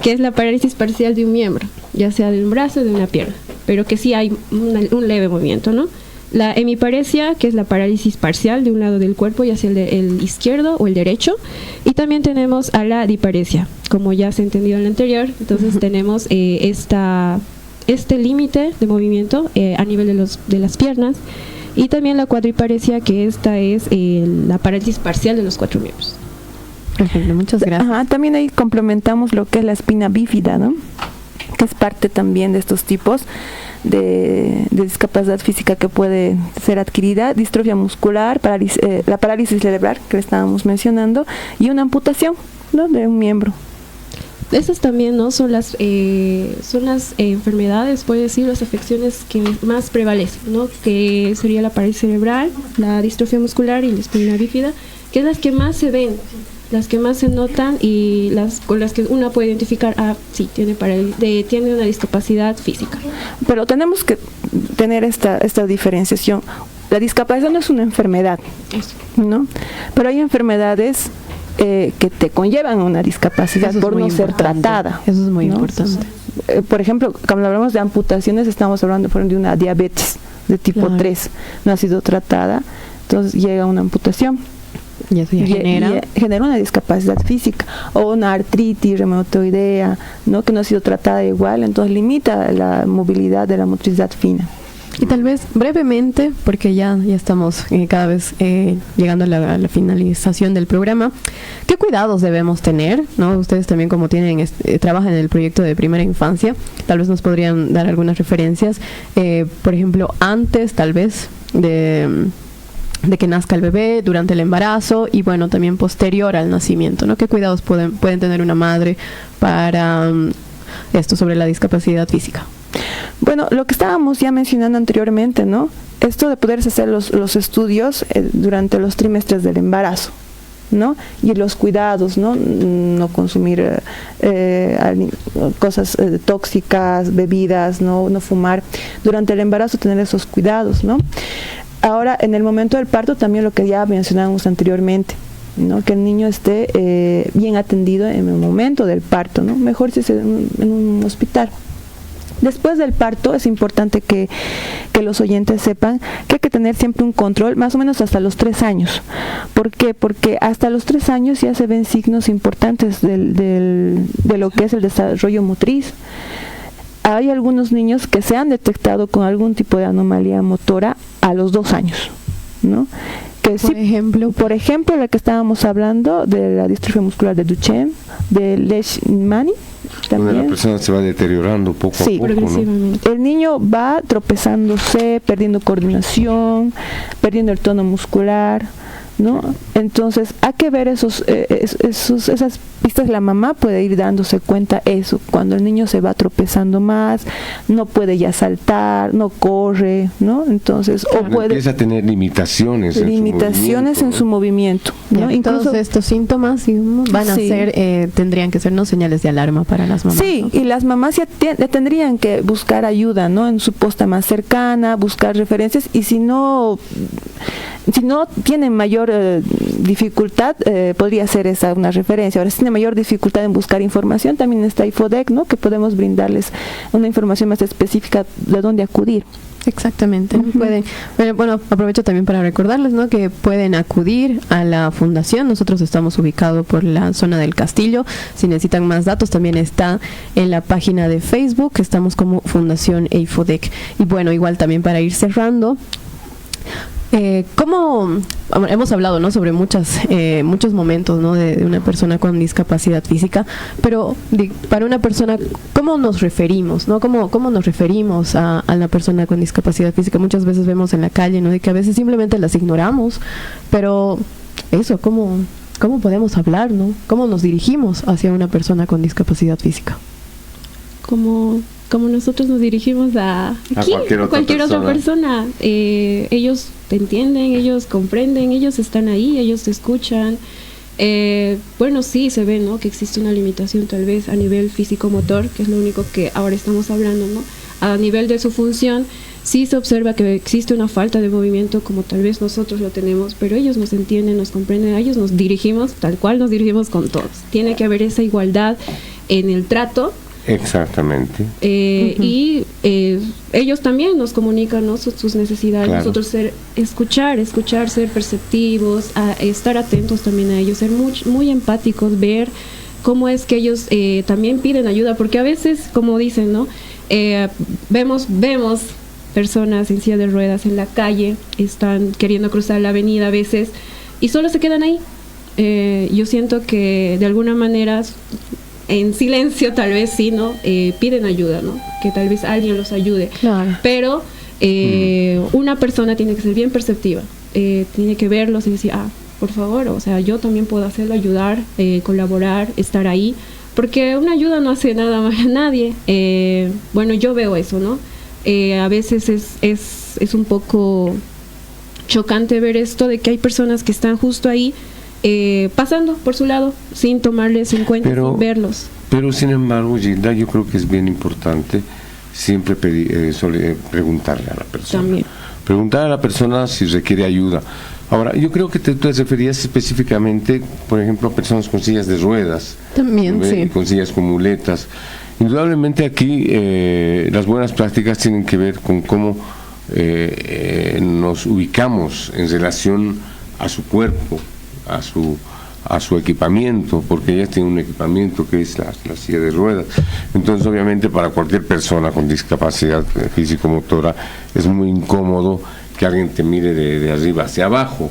que es la parálisis parcial de un miembro, ya sea de un brazo o de una pierna, pero que sí hay un leve movimiento, ¿no? La hemiparesia, que es la parálisis parcial de un lado del cuerpo, ya sea el izquierdo o el derecho. Y también tenemos a la diparesia, como ya se entendió en el anterior. Entonces tenemos este límite de movimiento a nivel de las piernas. Y también la cuadriparesia, que esta es la parálisis parcial de los 4 miembros. Perfecto, muchas gracias. Ajá, también ahí complementamos lo que es la espina bífida, ¿no? Que es parte también de estos tipos de discapacidad física que puede ser adquirida, distrofia muscular, la parálisis cerebral que le estábamos mencionando, y una amputación, ¿no?, de un miembro. Esas también, ¿no?, son las enfermedades, puede decir, las afecciones que más prevalecen, ¿no?, que sería la parálisis cerebral, la distrofia muscular y la espina bífida, que es las que más se ven, las que más se notan y con las que uno puede identificar, sí, tiene una discapacidad física. Pero tenemos que tener esta diferenciación. La discapacidad no es una enfermedad, ¿no? Pero hay enfermedades que te conllevan a una discapacidad por no ser tratada. Eso es muy ¿no? importante. Por ejemplo, cuando hablamos de amputaciones, estamos hablando de una diabetes de tipo 3, no ha sido tratada, entonces llega una amputación. Y eso ya genera una discapacidad física, o una artritis reumatoidea, ¿no?, que no ha sido tratada igual, entonces limita la movilidad de la motricidad fina. Y tal vez brevemente, porque ya estamos cada vez llegando a la finalización del programa, ¿qué cuidados debemos tener, ¿no? Ustedes también, como trabajan en el proyecto de primera infancia, tal vez nos podrían dar algunas referencias, por ejemplo, antes tal vez de que nazca el bebé, durante el embarazo y bueno, también posterior al nacimiento, ¿no? ¿Qué cuidados pueden tener una madre para esto sobre la discapacidad física? Bueno, lo que estábamos ya mencionando anteriormente, ¿no? Esto de poderse hacer los estudios durante los trimestres del embarazo, ¿no? Y los cuidados, ¿no? No consumir cosas tóxicas, bebidas, no fumar. Durante el embarazo tener esos cuidados, ¿no? Ahora, en el momento del parto, también lo que ya mencionábamos anteriormente, ¿no?, que el niño esté bien atendido en el momento del parto, ¿no? Mejor si es en un hospital. Después del parto es importante que los oyentes sepan que hay que tener siempre un control, más o menos hasta los 3 años. ¿Por qué? Porque hasta los 3 años ya se ven signos importantes de lo que es el desarrollo motriz. Hay algunos niños que se han detectado con algún tipo de anomalía motora a los 2 años, ¿no? Que por ejemplo, la que estábamos hablando de la distrofia muscular de Duchenne, de Leishmani, también. La persona se va deteriorando poco a poco, ¿no? El niño va tropezándose, perdiendo coordinación, perdiendo el tono muscular, ¿no? Entonces hay que ver esas pistas. La mamá puede ir dándose cuenta eso, cuando el niño se va tropezando más, no puede ya saltar, no corre, ¿no? Entonces empieza a tener limitaciones en su movimiento, ¿no? Incluso todos estos síntomas van a ser, tendrían que ser, ¿no?, señales de alarma para las mamás. Sí, ¿no? Y las mamás ya tendrían que buscar ayuda, ¿no?, en su posta más cercana, buscar referencias, y si no tienen mayor dificultad, podría ser esa una referencia. Ahora, si tiene mayor dificultad en buscar información, también está IFODEC, ¿no?, que podemos brindarles una información más específica de dónde acudir. Exactamente. Pueden, bueno, aprovecho también para recordarles, ¿no?, que pueden acudir a la fundación. Nosotros estamos ubicados por la zona del Castillo. Si necesitan más datos, también está en la página de Facebook, estamos como Fundación IFODEC. Y bueno, igual también para ir cerrando, ¿Cómo hemos hablado, ¿no?, sobre muchos momentos, ¿no?, de una persona con discapacidad física, pero para una persona, ¿cómo nos referimos, ¿no? ¿Cómo nos referimos a la persona con discapacidad física? Muchas veces vemos en la calle, ¿no?, de que a veces simplemente las ignoramos, pero eso, ¿cómo podemos hablar, ¿no? ¿Cómo nos dirigimos hacia una persona con discapacidad física? Como nosotros nos dirigimos a cualquier otra persona. Ellos te entienden, ellos comprenden, ellos están ahí, ellos te escuchan. Bueno, sí se ve, ¿no?, que existe una limitación tal vez a nivel físico-motor, que es lo único que ahora estamos hablando, ¿no? A nivel de su función, sí se observa que existe una falta de movimiento como tal vez nosotros lo tenemos, pero ellos nos entienden, nos comprenden, a ellos nos dirigimos tal cual nos dirigimos con todos. Tiene que haber esa igualdad en el trato. Exactamente. Y ellos también nos comunican, ¿no?, sus necesidades. Claro. Nosotros escuchar, ser perceptivos, estar atentos también a ellos, ser muy empáticos, ver cómo es que ellos también piden ayuda, porque a veces, como dicen, ¿no?, vemos personas en silla de ruedas en la calle, están queriendo cruzar la avenida a veces y solo se quedan ahí. Yo siento que de alguna manera, en silencio tal vez sí, ¿no?, piden ayuda, ¿no?, que tal vez alguien los ayude. Claro. Pero una persona tiene que ser bien perceptiva, tiene que verlos y decir, por favor, o sea, yo también puedo hacerlo, ayudar, colaborar, estar ahí, porque una ayuda no hace nada mal a nadie. Bueno, yo veo eso, ¿no? A veces es un poco chocante ver esto de que hay personas que están justo ahí pasando por su lado sin tomarles en cuenta, sin verlos. Pero sin embargo, Gilda, yo creo que es bien importante siempre preguntarle a la persona. También. Preguntar a la persona si requiere ayuda. Ahora, yo creo que te referías específicamente, por ejemplo, a personas con sillas de ruedas. También, sí. Con sillas con muletas. Indudablemente aquí las buenas prácticas tienen que ver con cómo nos ubicamos en relación a su cuerpo, a su equipamiento, porque ellas tienen un equipamiento que es la silla de ruedas. Entonces, obviamente, para cualquier persona con discapacidad físico-motora es muy incómodo que alguien te mire de arriba hacia abajo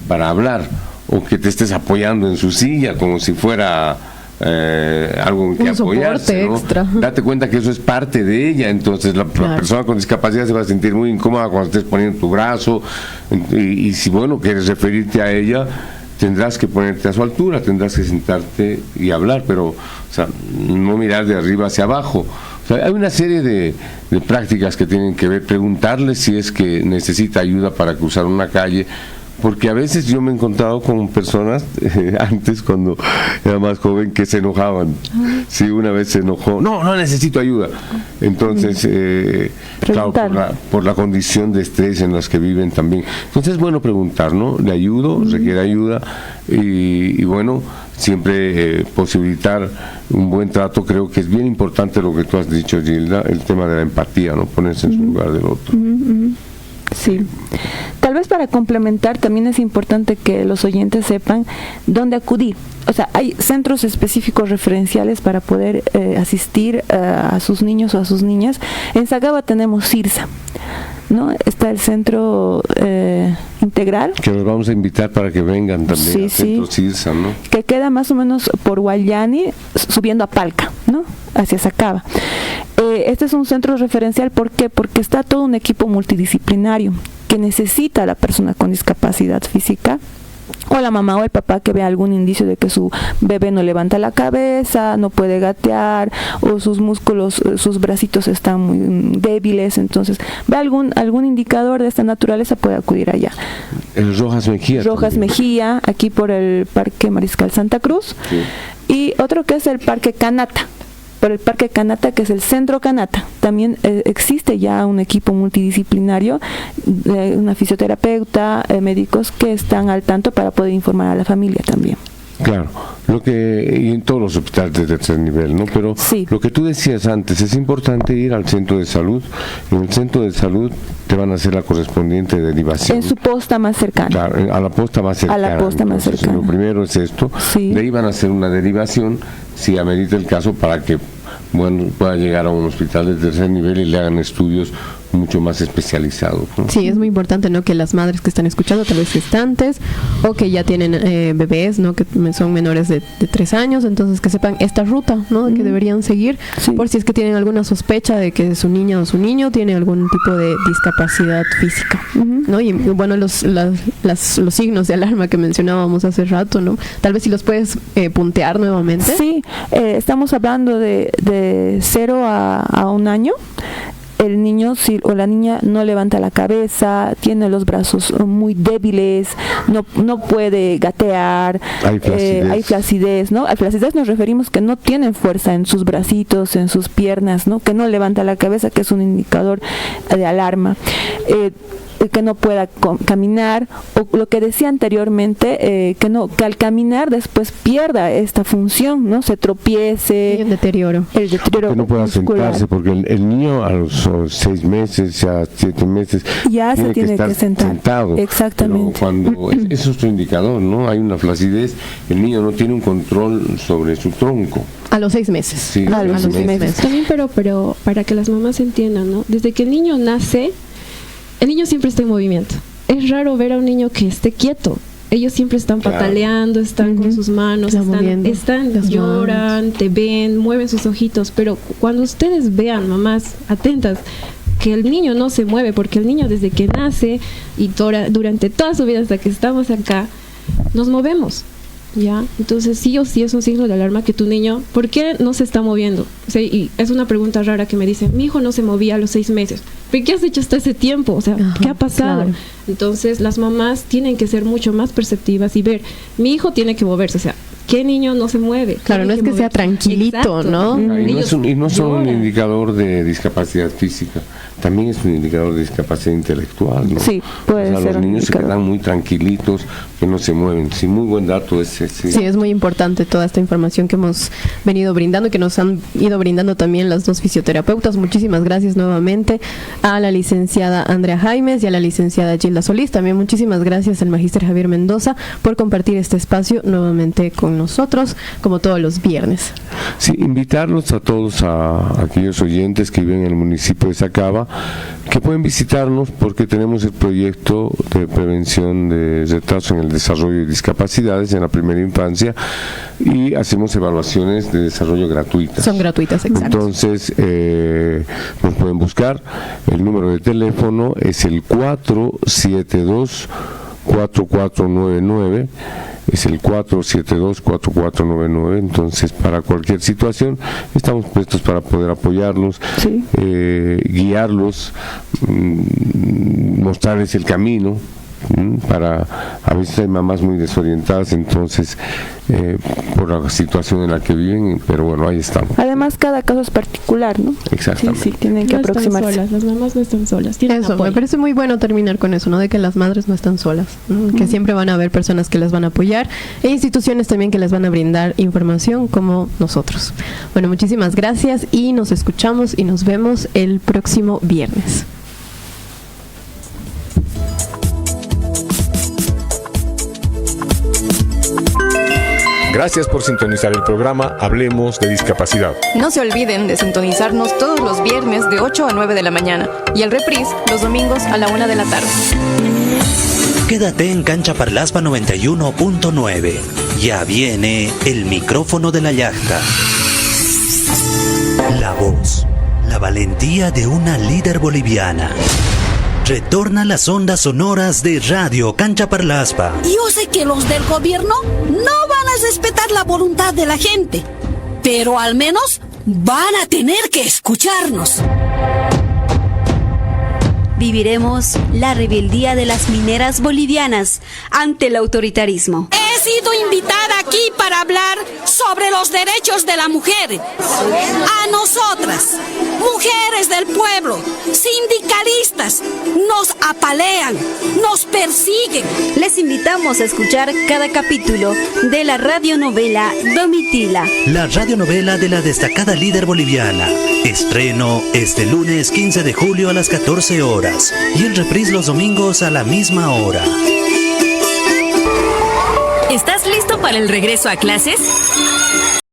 para hablar, o que te estés apoyando en su silla como si fuera algo en que apoyarse, ¿no? Extra. Date cuenta que eso es parte de ella. Entonces la persona con discapacidad se va a sentir muy incómoda cuando estés poniendo tu brazo, y si quieres referirte a ella, tendrás que ponerte a su altura, tendrás que sentarte y hablar, pero, o sea, no mirar de arriba hacia abajo. O sea, hay una serie de prácticas que tienen que ver, preguntarle si es que necesita ayuda para cruzar una calle, porque a veces yo me he encontrado con personas, antes cuando era más joven, que se enojaban. Si una vez se enojó, no necesito ayuda. Entonces, claro, por la condición de estrés en las que viven también. Entonces es bueno preguntar, ¿no? ¿Le ayudo? ¿Requiere ayuda? Y bueno, siempre posibilitar un buen trato. Creo que es bien importante lo que tú has dicho, Gilda, el tema de la empatía, ¿no? Ponerse en su lugar del otro. Sí. Tal vez para complementar, también es importante que los oyentes sepan dónde acudir. O sea, hay centros específicos referenciales para poder asistir a sus niños o a sus niñas. En Sagaba tenemos CIRSA, ¿no? Está el centro integral. Que los vamos a invitar para que vengan también al centro CIRSA, ¿no? Que queda más o menos por Guayani, subiendo a Palca, ¿no? Hacia Sacaba. Este es un centro referencial, ¿por qué? Porque está todo un equipo multidisciplinario que necesita a la persona con discapacidad física, o la mamá o el papá, que vea algún indicio de que su bebé no levanta la cabeza, no puede gatear, o sus músculos, sus bracitos están muy débiles. Entonces, ve algún indicador de esta naturaleza, puede acudir allá. El Rojas Mejía. Rojas Mejía, aquí por el Parque Mariscal Santa Cruz. Sí. Y otro que es el Parque Canata. Por el Parque Canata, que es el Centro Canata. También existe ya un equipo multidisciplinario, una fisioterapeuta, médicos que están al tanto para poder informar a la familia también. Claro, y en todos los hospitales de tercer nivel, ¿no? Pero sí, lo que tú decías antes, es importante ir al centro de salud. En el centro de salud te van a hacer la correspondiente derivación. En su posta más cercana. Claro, a la posta más cercana. A la posta más cercana. Lo primero es esto. Sí. De ahí van a hacer una derivación, si amerita el caso, para que pueda llegar a un hospital de tercer nivel y le hagan estudios mucho más especializado, ¿no? Sí, es muy importante, ¿no? Que las madres que están escuchando, tal vez gestantes o que ya tienen bebés, ¿no? Que son menores de 3 años, entonces que sepan esta ruta, ¿no? Que deberían seguir, por si es que tienen alguna sospecha de que su niña o su niño tiene algún tipo de discapacidad física, ¿no? Y bueno, los signos de alarma que mencionábamos hace rato, ¿no? Tal vez si los puedes puntear nuevamente. Sí, estamos hablando de 0 a 1 año. El niño o la niña no levanta la cabeza, tiene los brazos muy débiles, no puede gatear, hay flacidez, ¿no? A flacidez nos referimos que no tienen fuerza en sus bracitos, en sus piernas, ¿no? Que no levanta la cabeza, que es un indicador de alarma. Que no pueda caminar, o lo que decía anteriormente, que al caminar después pierda esta función, ¿no? Se tropiece. Y el deterioro. Que no pueda sentarse, porque el niño a los 6 meses, ya 7 meses, ya se tiene que sentar. Sentado. Exactamente. Pero cuando es otro indicador, ¿no? Hay una flacidez, el niño no tiene un control sobre su tronco. A los 6 meses. Sí, a los 6 meses. También, pero para que las mamás entiendan, ¿no? Desde que el niño nace, el niño siempre está en movimiento. Es raro ver a un niño que esté quieto. Ellos siempre están pataleando, están con sus manos, lloran, te ven, mueven sus ojitos. Pero cuando ustedes vean, mamás atentas, que el niño no se mueve, porque el niño desde que nace y durante toda su vida hasta que estamos acá, nos movemos. ¿Ya? Entonces sí o sí es un signo de alarma que tu niño, ¿por qué no se está moviendo? O sea, y es una pregunta rara que me dicen, mi hijo no se movía a los 6 meses, ¿pero qué has hecho hasta ese tiempo? O sea, ¿qué ha pasado? Claro. Entonces las mamás tienen que ser mucho más perceptivas y ver, mi hijo tiene que moverse, o sea, ¿qué niño no se mueve? Claro, no es que sea tranquilito, exacto, ¿no? Y no es solo un indicador de discapacidad física, también es un indicador de discapacidad intelectual, ¿no? Sí, puede ser. Los niños se quedan muy tranquilitos, que no se mueven. Sí, muy buen dato ese. Sí, es muy importante toda esta información que hemos venido brindando y que nos han ido brindando también las dos fisioterapeutas. Muchísimas gracias nuevamente a la licenciada Andrea Jaimes y a la licenciada Gilda Solís. También muchísimas gracias al magíster Javier Mendoza por compartir este espacio nuevamente con nosotros, como todos los viernes. Sí, invitarlos a todos, a aquellos oyentes que viven en el municipio de Sacaba, que pueden visitarnos porque tenemos el proyecto de prevención de retraso en el desarrollo de discapacidades en la primera infancia y hacemos evaluaciones de desarrollo gratuitas. Son gratuitas, exacto. Entonces, nos pueden buscar. El número de teléfono es el 472-4499. Es el 472-4499. Entonces, para cualquier situación, estamos prestos para poder apoyarlos, sí, guiarlos, mostrarles el camino. A veces hay mamás muy desorientadas, entonces por la situación en la que viven, pero bueno, ahí estamos. Además, cada caso es particular, ¿no? Exactamente. Sí, tienen que aproximarse. Las mamás no están solas, tienen eso, apoyo. Me parece muy bueno terminar con eso, ¿no? De que las madres no están solas, ¿no? Que siempre van a haber personas que las van a apoyar e instituciones también que les van a brindar información como nosotros. Bueno, muchísimas gracias y nos escuchamos y nos vemos el próximo viernes. Gracias por sintonizar el programa Hablemos de Discapacidad. No se olviden de sintonizarnos todos los viernes de 8 a 9 de la mañana y el reprise los domingos a la 1 de la tarde. Quédate en Cancha Parlaspa 91.9. Ya viene el micrófono de la yacta. La voz, la valentía de una líder boliviana. Retorna las ondas sonoras de Radio Cancha Parlaspa. Yo sé que los del gobierno no van a respetar la voluntad de la gente, pero al menos van a tener que escucharnos. Viviremos la rebeldía de las mineras bolivianas ante el autoritarismo. He sido invitada aquí para hablar sobre los derechos de la mujer. A nosotras, mujeres del pueblo, sindicalistas, nos apalean, nos persiguen. Les invitamos a escuchar cada capítulo de la radionovela Domitila. La radionovela de la destacada líder boliviana. Estreno este lunes 15 de julio a las 14 horas y el reprise los domingos a la misma hora. ¿Estás listo para el regreso a clases?